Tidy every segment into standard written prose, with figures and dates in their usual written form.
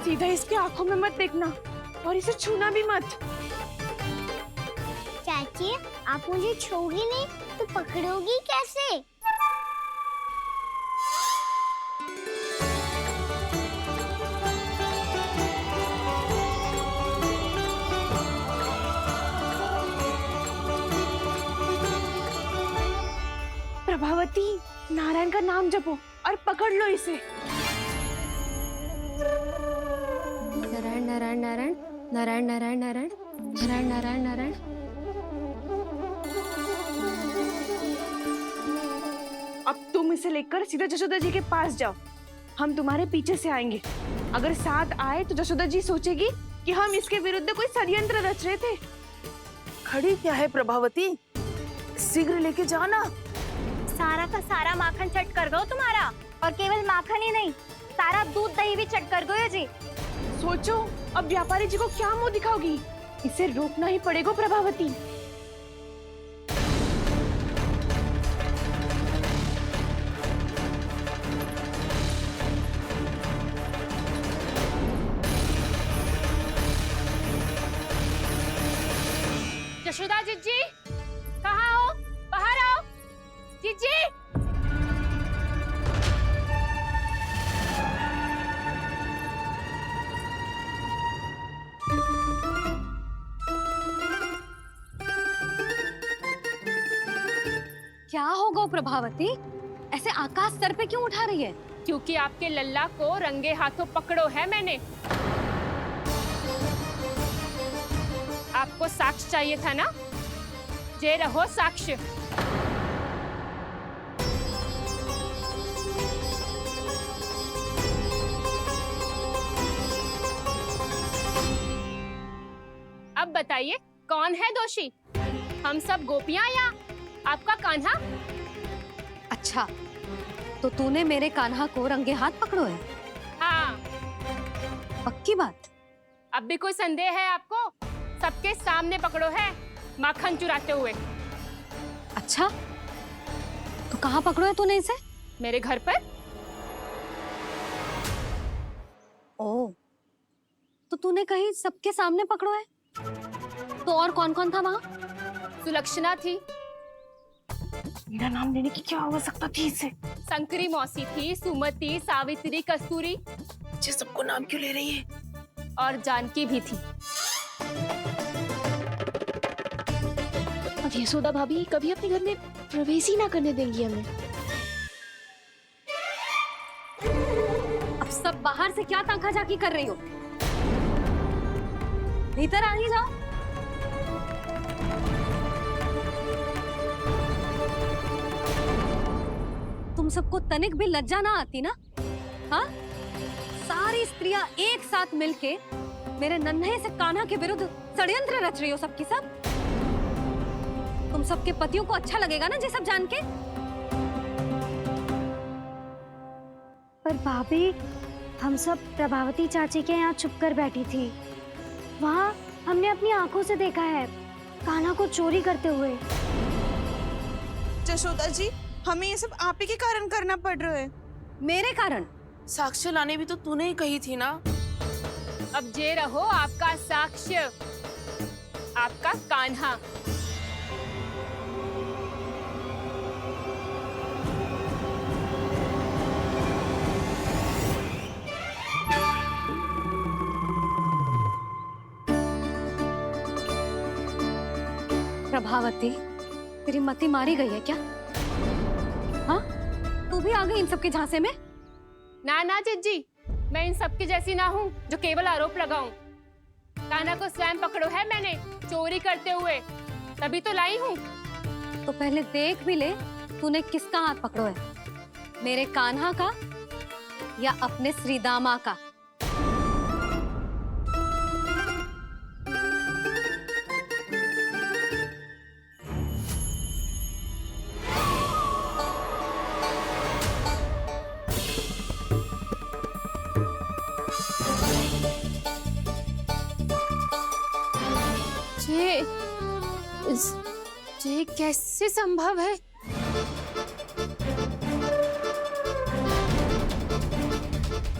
सीधा इसके आंखों में मत देखना और इसे छूना भी मत। चाची, आप मुझे छूओगी नहीं तो पकड़ोगी कैसे? प्रभावती, नारायण का नाम जपो और पकड़ लो इसे। नारायण नारायण नारायण नारायण नारायण नारायण नारायण नारायण नारायण। अब तुम इसे लेकर सीधा जशोदा जी के पास जाओ, हम तुम्हारे पीछे से आएंगे। अगर साथ आए तो जशोदा जी सोचेगी कि हम इसके विरुद्ध कोई षड्यंत्र रच रहे थे। खड़ी क्या है प्रभावती, शीघ्र लेके जाना। सारा का सारा माखन चट कर गयो तुम्हारा, और केवल माखन ही नहीं, सारा दूध दही भी चट कर गयो जी। सोचो अब व्यापारी जी को क्या मुंह दिखाओगी, इसे रोकना ही पड़ेगा प्रभावती। यशोदा जीजी, कहाँ हो? बाहर आओ जीजी। क्या हो गो प्रभावती, ऐसे आकाश सर पे क्यों उठा रही है? क्योंकि आपके लल्ला को रंगे हाथों पकड़ो है मैंने। आपको साक्ष्य चाहिए था ना, जे रहो साक्ष्य। अब बताइए कौन है दोषी, हम सब गोपियां या आपका कान्हा? अच्छा, तो तूने मेरे कान्हा को रंगे हाथ पकड़ो है? हाँ। पक्की बात? अब भी कोई संदेह है आपको? सबके सामने पकड़ो है, माखन चुराते हुए। अच्छा, तो कहाँ पकड़ो है तूने इसे? मेरे घर पर। ओ, तो तूने कहीं सबके सामने पकड़ो है? तो और कौन कौन था वहाँ? सुलक्षणा थी। मेरा नाम लेने की क्या आवश्यकता थी इसे? संकरी मौसी थी, सुमति, सावित्री, कस्तूरी। ये सबको नाम क्यों ले रही है? और जानकी भी थी। अब यशोदा भाभी कभी अपने घर में प्रवेश ही ना करने देंगी हमें। अब सब बाहर से क्या ताका झाकी कर रही हो? भीतर आ ही जाओ। तुम सबको तनिक भी लज्जा ना आती ना? हाँ? सारी स्त्रियां एक साथ मिलके मेरे नन्हे से कान्हा के विरुद्ध षड्यंत्र रच रही हो सबकी सब। तुम सबके पतियों को अच्छा लगेगा ना ये सब जान के? पर भाभी, हम सब प्रभावती चाची के यहाँ छुप कर बैठी थी। वहाँ हमने अपनी आंखों से देखा है कान्हा को चोरी करते हुए। जशोदा जी, हमें ये सब आप ही के कारण करना पड़ रहा है। मेरे कारण? साक्ष्य लाने भी तो तूने ही कही थी ना। अब जे रहो आपका साक्ष्य, आपका कान्हा। प्रभावती, तेरी मति मारी गई है क्या? हाँ? तू भी आ गई इन सबके झांसे में? ना ना जिज्जी, मैं इन सबकी जैसी ना हूँ जो केवल आरोप लगाऊं। कान्हा को स्वयं पकड़ो है मैंने चोरी करते हुए, तभी तो लाई हूँ। तो पहले देख भी ले तूने किसका हाथ पकड़ो है, मेरे कान्हा का या अपने श्रीदामा का? ये कैसे संभव है?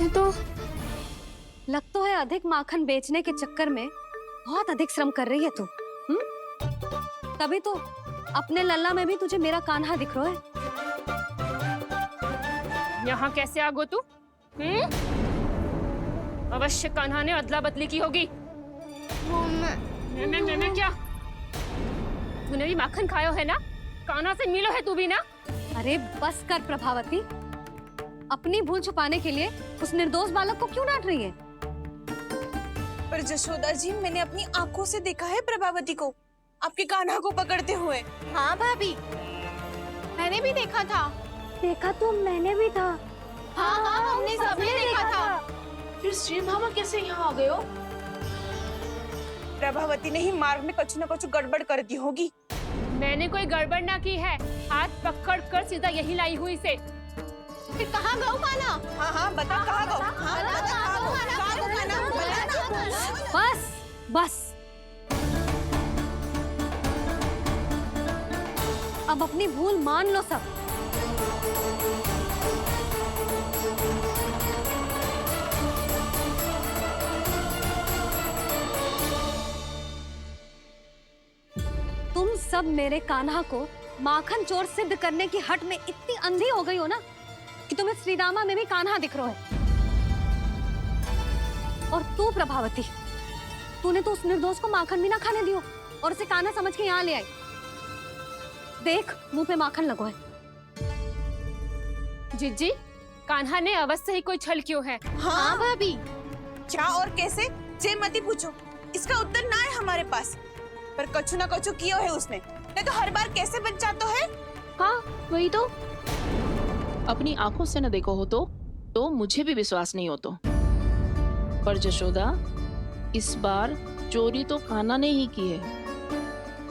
ये तो लग तो में अधिक माखन बेचने के चक्कर में बहुत अधिक श्रम कर रही है तू। तभी तो अपने लल्ला में भी तुझे मेरा कान्हा दिख रहा है। यहाँ कैसे आ गो तू? अवश्य कान्हा ने अदला बदली की होगी। मैं क्या? तूने भी माखन खायो है ना? कान्हा से मिलो है तू भी ना? अरे बस कर प्रभावती, अपनी भूल छुपाने के लिए उस निर्दोष बालक को क्यों डांट रही है? पर जशोदा जी, मैंने अपनी आंखों से देखा है प्रभावती को आपके कान्हा को पकड़ते हुए। हाँ भाभी, मैंने भी देखा था। देखा तो मैंने भी था। हाँ हाँ, हमने सबने देखा था। फिर श्री धामा कैसे यहाँ आ गए हो? प्रभावती ने ही मार्ग में कुछ न कुछ गड़बड़ कर दी होगी। मैंने कोई गड़बड़ ना की है, हाथ पकड़ कर सीधा यही लाई हुई से। फिर कहाँ गौ कान्हा? हाँ हाँ, बता कहाँ गौ? हाँ बता कहाँ गौ? बस बस, अब अपनी भूल मान लो सब। तुम सब मेरे कान्हा को माखन चोर सिद्ध करने की हट में इतनी अंधी हो गई हो ना कि तुम्हें श्रीरामा में भी कान्हा दिख रहा है। और तू प्रभावती, तूने तो उस निर्दोष को माखन भी ना खाने दियो और उसे कान्हा समझ के यहाँ ले आई। देख, मुंह पे माखन लगो है। जिज्जी, कान्हा ने अवश्य ही कोई छल क्यों है। हाँ भाभी, क्या और कैसे? जे मती पूछो, इसका उत्तर ना है हमारे पास। पर कछु ना कछु कियो है उसने, नहीं तो हर बार कैसे बच जाता है। हाँ वही तो, अपनी आंखों से न देखो हो तो मुझे भी विश्वास नहीं हो तो। पर जशोदा, इस बार चोरी तो कान्हा ने ही की है।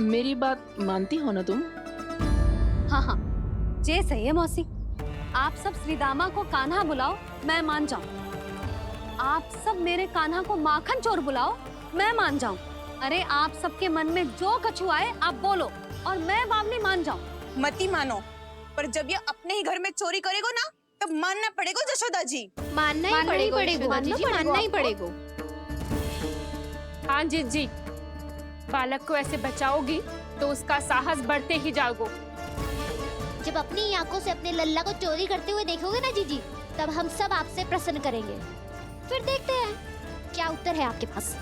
मेरी बात मानती हो ना तुम? हाँ हाँ, जे सही है मौसी। आप सब श्रीदामा को कान्हा बुलाओ, मैं मान जाऊं। आप सब मेरे कान्हा को माखन चोर बुलाओ, मैं मान जाऊं। अरे आप सबके मन में जो कछु आए आप बोलो और मैं बावली मान जाऊं। मती मानो, पर जब ये अपने ही घर में चोरी करेगो ना, तब मानना पड़ेगा जशोदा जी। मानना ही पड़ेगा। हाँ जिज्जी, बालक को ऐसे बचाओगी तो उसका साहस बढ़ते ही जाओगे। जब अपनी आंखों से अपने लल्ला को चोरी करते हुए देखोगे ना जीजी, तब हम सब आपसे प्रसन्न करेंगे। फिर देखते हैं क्या उत्तर है आपके पास।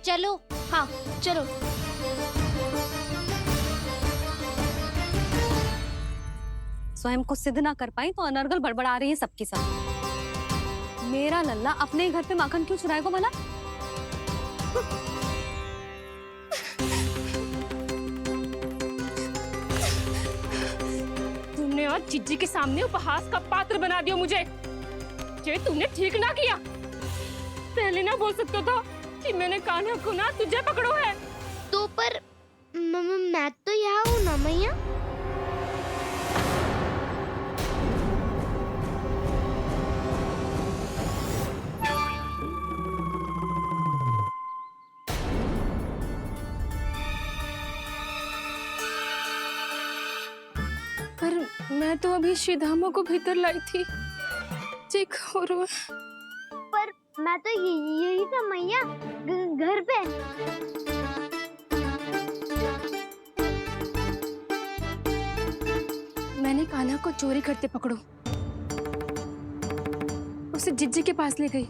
चलो। हाँ चलो। स्वयं को सिद्ध ना कर पाई तो अनर्गल बड़बड़ा रही है सबकी सब। मेरा लल्ला अपने घर पे माखन क्यों चुराएगा भला? तुमने आज जिज्जी के सामने उपहास का पात्र बना दिया मुझे। ये तुमने ठीक ना किया। पहले ना बोल सकता था कि मैंने कान्हा को ना तुझे पकड़ो है। तो पर मैं तो यहाँ हूँ ना मैया। पर मैं तो अभी श्रीधामा को भीतर लाई थी। चेक हो रहा है। पर मैं तो यही था मैया, घर पे। मैंने कान्हा को चोरी करते पकड़ो, उसे जिज्जी के पास ले गई।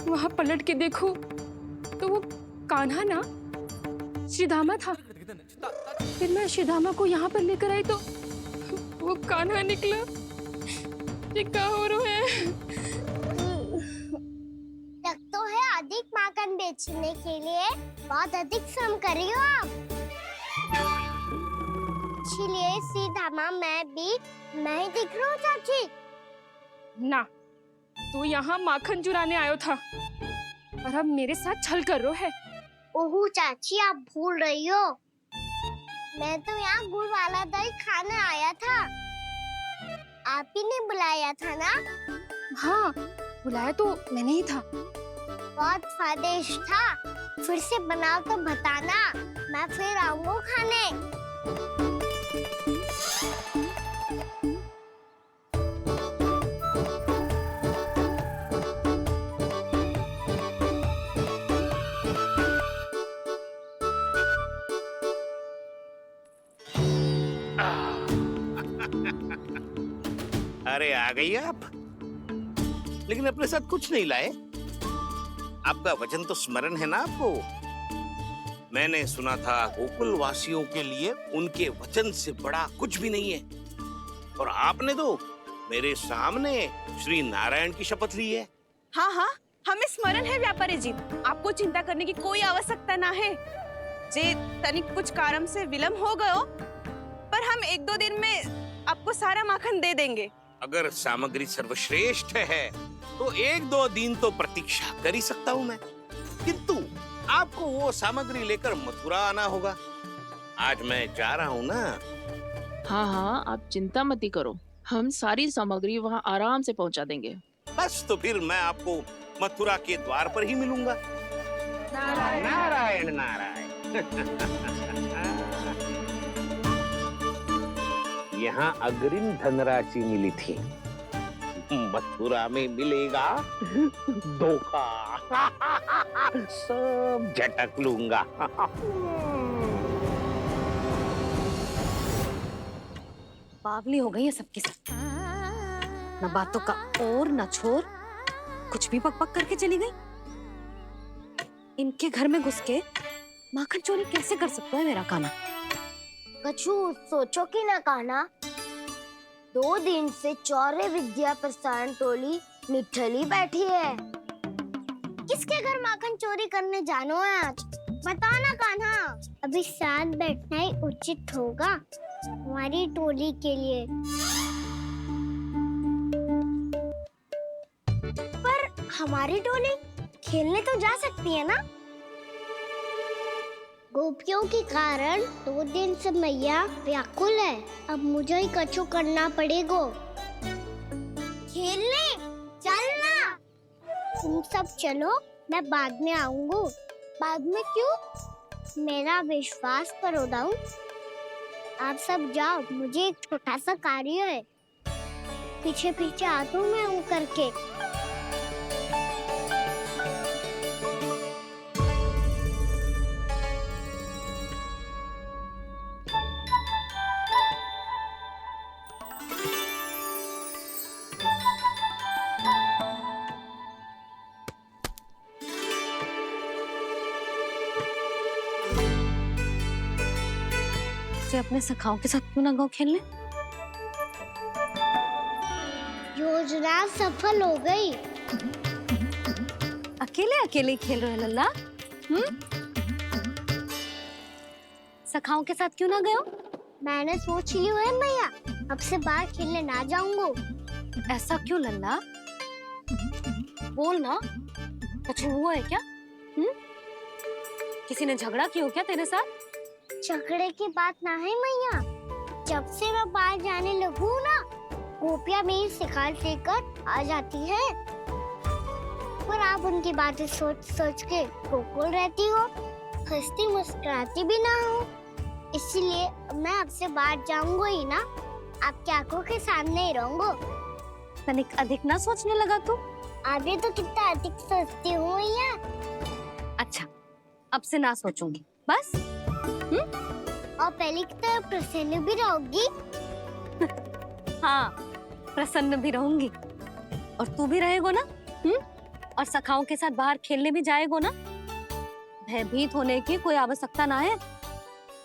वहां पलट के देखो तो वो कान्हा ना श्रीधामा था। फिर मैं श्रीधामा को यहाँ पर लेकर आई तो वो कान्हा निकला। ये क्या हो रहा है? लग तो है अधिक माखन बेचने के लिए बहुत अधिक श्रम कर रही हो आप। इसीलिए सीधामा मैं ही दिख रहा हूँ चाची। ना, तू यहाँ माखन चुराने आयो था और अब मेरे साथ छल कर रो है। ओह चाची, आप भूल रही हो, मैं तो यहाँ गुड़ वाला दही खाने आया था। आप ही ने बुलाया था ना? हाँ, बुलाया तो मैंने ही था। बहुत स्वादिष्ट था। फिर से बनाओ तो बताना, मैं फिर आऊंगा खाने। अरे आ गई आप, लेकिन अपने साथ कुछ नहीं लाए। आपका वचन तो स्मरण है ना आपको? मैंने सुना था गोकुल वासियों के लिए उनके वचन से बड़ा कुछ भी नहीं है, और आपने तो मेरे सामने श्री नारायण की शपथ ली है। हाँ हाँ, हमें स्मरण है व्यापारी जी, आपको चिंता करने की कोई आवश्यकता ना है। जे तनिक कुछ कारण से विलंब हो गयो, पर हम 1-2 दिन में आपको सारा माखन दे देंगे। अगर सामग्री सर्वश्रेष्ठ है तो 1-2 दिन तो प्रतीक्षा कर ही सकता हूँ मैं, किंतु आपको वो सामग्री लेकर मथुरा आना होगा। आज मैं जा रहा हूँ ना। हाँ हाँ, आप चिंता मत ही करो, हम सारी सामग्री वहाँ आराम से पहुँचा देंगे। बस तो फिर मैं आपको मथुरा के द्वार पर ही मिलूंगा। नारायण नारायण। यहाँ अग्रिम धनराशि मिली थी, मथुरा में मिलेगा धोखा। सब झटक लूंगा। बावली हो गई है सबकी सब, न बातों का और न छोर, कुछ भी पक पक करके चली गई। इनके घर में घुस के माखन चोरी कैसे कर सकता है मेरा काना? कछु सोचो कि ना कान्हा, 2 दिन से चौर्य विद्या प्रसारण टोली निठली बैठी है। किसके घर माखन चोरी करने जानो है आज? बता ना कान्हा। अभी साथ बैठना ही उचित होगा हमारी टोली के लिए। पर हमारी टोली खेलने तो जा सकती है ना? गोपियों के कारण 2 दिन से मैया व्याकुल है। अब मुझे ही कछु करना पड़ेगा। खेलने चलना। तुम सब चलो, मैं बाद में आऊंगा। बाद में क्यों? मेरा विश्वास करो दाऊ। आप सब जाओ, मुझे एक छोटा सा कार्य है। पीछे पीछे आता हूँ मैं हूँ करके। अपने सखाओं के साथ क्यों ना गाँव खेलने? योजना सफल हो गई। अकेले अकेले ही खेल रहे हो लल्ला? सखाओं के साथ क्यों ना गए हो? मैंने सोच लिया है मैया, अब से बाहर खेलने ना जाऊंगा। ऐसा क्यों लल्ला? बोल ना, कुछ हुआ है क्या? किसी ने झगड़ा किया हो क्या तेरे साथ? झगड़े की बात ना है मैया। जब से मैं बाहर जाने लगू ना, गोपियां मेरी शिकायत लेकर आ जाती है। पर आप उनकी बातें सोच सोच के गोकुल रहती हो, हंसती मुस्कुराती भी ना हो। इसलिए मैं आपसे बाहर जाऊंगा ही ना, आपकी आंखों के सामने ही रहूंगा। तनिक अधिक ना सोचने लगा तू? आगे तो कितना अधिक सोचती हूँ मैया। अच्छा, अब से ना सोचूंगी बस। और पहले की तरह प्रसन्न भी रहोगी। हाँ, प्रसन्न भी रहूंगी। और तू भी रहेगा ना? और सखाओं के साथ बाहर खेलने भी जाएगा ना? भयभीत होने की कोई आवश्यकता ना है।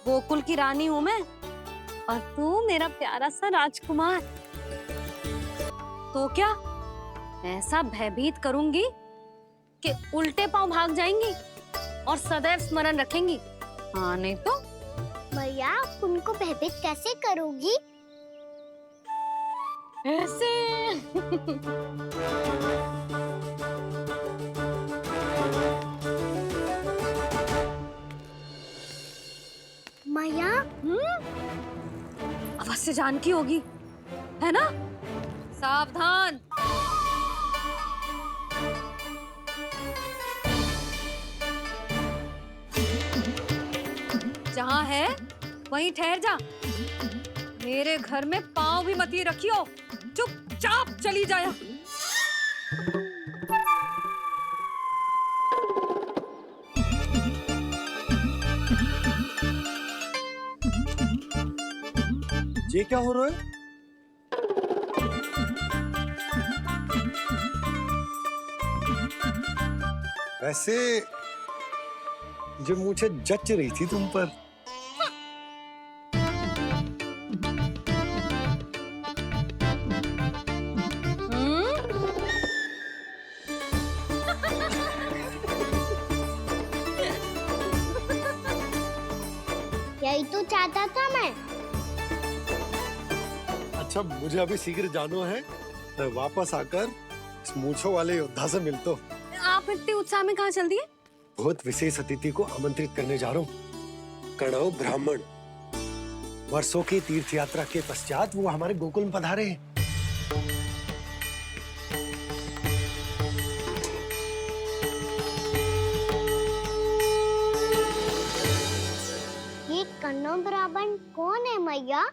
गोकुल की रानी हूँ मैं, और तू मेरा प्यारा सा राजकुमार। तो क्या ऐसा भयभीत करूंगी कि उल्टे पांव भाग जाएंगी और सदैव स्मरण रखेंगी। हाँ नहीं तो? भैया, उनको भयभीत कैसे करोगी? ऐसे। मैया, अवश्य जानकी होगी, है ना? सावधान। जहाँ है वहीं ठहर जा। मेरे घर में पाँव भी मत ही रखियो, चुपचाप चली जाया। ये क्या हो रहा है? वैसे जो मुझे जच रही थी तुम पर। यही तो चाहता था मैं। अच्छा मुझे अभी शीघ्र जाना है, मैं वापस आकर इस मूंछों वाले योद्धा से मिलता हूँ। आप इतने उत्साह में कहाँ चल दिए? बहुत विशेष अतिथि को आमंत्रित करने जा रहा हूँ, कणव ब्राह्मण। वर्षों की तीर्थ यात्रा के पश्चात वो हमारे गोकुल में पधारे हैं। ये कन्नौ ब्राह्मण कौन है मैया?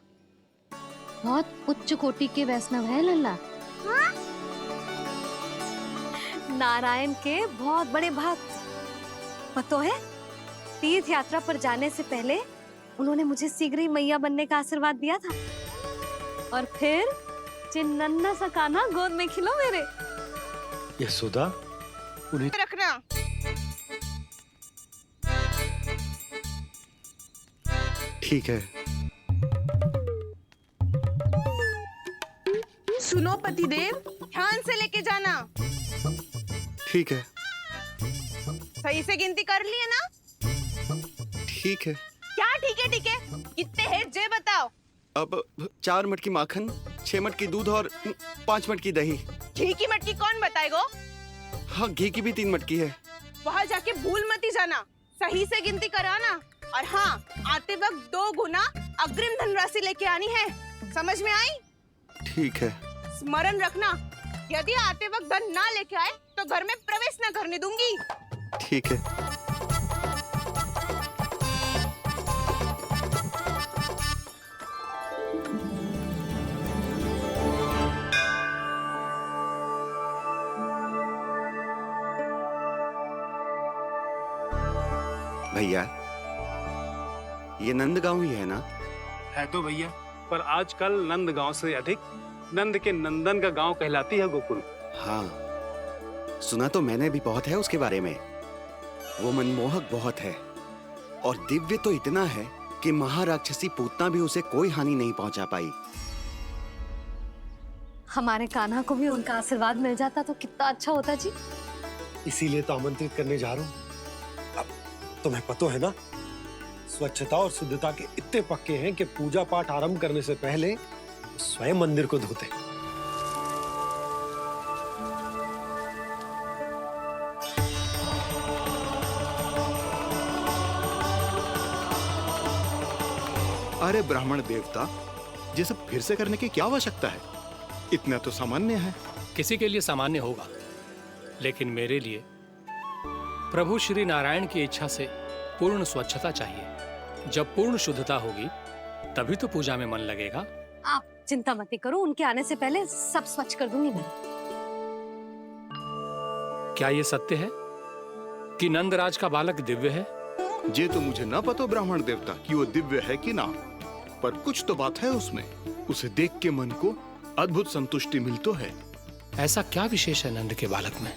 बहुत उच्च कोटि के वैष्णव है लल्ला। हाँ? नारायण के बहुत बड़े भक्त। पता है, तीर्थ यात्रा पर जाने से पहले उन्होंने मुझे शीघ्र ही मैया बनने का आशीर्वाद दिया था। और फिर चिन्नन्ना सा कान्हा गोद में खिलो मेरे। यशोदा, उन्हें रखना। ठीक है। सुनो पतिदेव, ध्यान से लेके जाना। ठीक है। सही से गिनती कर लिए ना? ठीक है। क्या ठीक है? ठीक है, कितने हैं जे बताओ। अब 4 मटकी माखन, 6 मटकी दूध और 5 मटकी दही। घी की मटकी कौन बताएगा? हाँ, घी की भी 3 मटकी है। वहाँ जाके भूल मती जाना, सही से गिनती कराना। और हाँ, आते वक्त 2 गुना अग्रिम धनराशि लेके आनी है। समझ में आई? ठीक है। स्मरण रखना, यदि आते वक्त धन ना लेके आए तो घर में प्रवेश न करने दूंगी। ठीक है। भैया, ये नंदगांव ही है ना? है तो भैया, पर आजकल नंदगांव से अधिक नंद के नंदन का गांव कहलाती है गोकुल। हाँ, सुना तो मैंने भी बहुत है उसके बारे में। वो मनमोहक बहुत है और दिव्य तो इतना है कि महाराक्षसी पूतना भी उसे कोई हानि नहीं पहुंचा पाई। हमारे कान्हा को भी उनका आशीर्वाद मिल जाता तो कितना अच्छा होता जी। इसीलिए तो आमंत्रित करने जा रहा हूँ। अब तुम्हें पता है ना, स्वच्छता और शुद्धता के इतने पक्के हैं कि पूजा पाठ आरंभ करने से पहले स्वयं मंदिर को धोते। अरे ब्राह्मण देवता, ये सब फिर से करने की क्या आवश्यकता है? इतना तो सामान्य है। किसी के लिए सामान्य होगा, लेकिन मेरे लिए प्रभु श्री नारायण की इच्छा से पूर्ण स्वच्छता चाहिए। जब पूर्ण शुद्धता होगी तभी तो पूजा में मन लगेगा। आप चिंता मत करो, उनके आने से पहले सब स्वच्छ कर दूंगी मैं। क्या ये सत्य है कि नंदराज का बालक दिव्य है? ये तो मुझे ना पता ब्राह्मण देवता कि वो दिव्य है कि ना, पर कुछ तो बात है उसमें। उसे देख के मन को अद्भुत संतुष्टि मिलती है। ऐसा क्या विशेष है नंद के बालक में?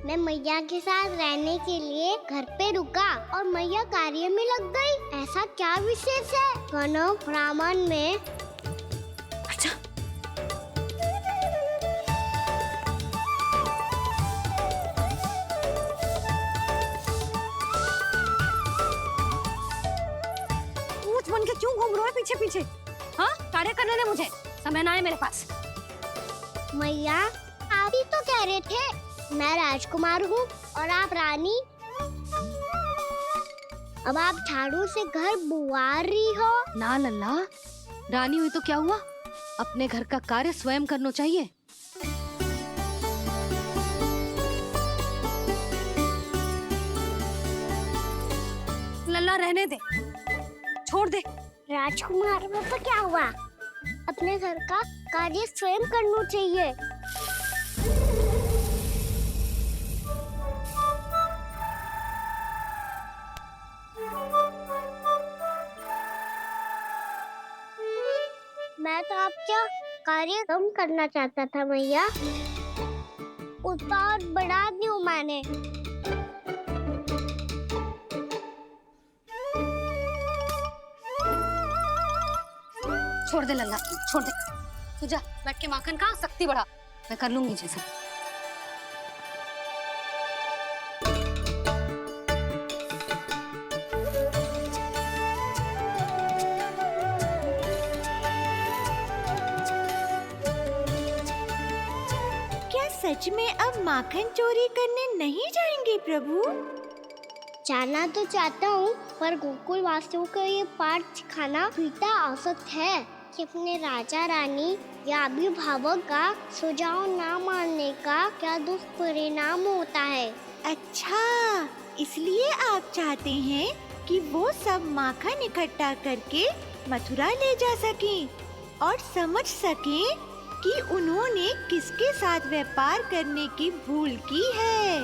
मैं मैया के साथ रहने के लिए घर पे रुका और मैया कार्य में लग गई। ऐसा क्या विशेष है कन्नौ ब्राह्मण में? अच्छा, पूछ बन के क्यों घूम रहे हो पीछे पीछे? हाँ, कार्य करने दे मुझे, समय ना है मेरे पास। मैया, आप ही तो कह रहे थे मैं राजकुमार हूँ और आप रानी। अब आप झाड़ू से घर बुआ रही हो। ना लल्ला, रानी हुई तो क्या हुआ, अपने घर का कार्य स्वयं करना चाहिए। लल्ला रहने दे, छोड़ दे। राजकुमार में तो क्या हुआ, अपने घर का कार्य स्वयं करना चाहिए। कार्य कम करना चाहता था मैया। उसका और बढ़ा दूं मैंने। छोड़ दे लल्ला, छोड़ दे। तू जा बैठ के माखन खा, शक्ति बढ़ा। मैं कर लूंगी जैसा। क्या सच में अब माखन चोरी करने नहीं जाएंगे प्रभु? जाना तो चाहता हूँ, पर गोकुल वासियों को ये पाठ सिखाना पिता औसत है कि अपने राजा रानी या अभिभावक का सुझाव ना मानने का क्या दुष्परिणाम होता है। अच्छा, इसलिए आप चाहते हैं कि वो सब माखन इकट्ठा करके मथुरा ले जा सकें और समझ सकें कि उन्होंने किसके साथ व्यापार करने की भूल की है।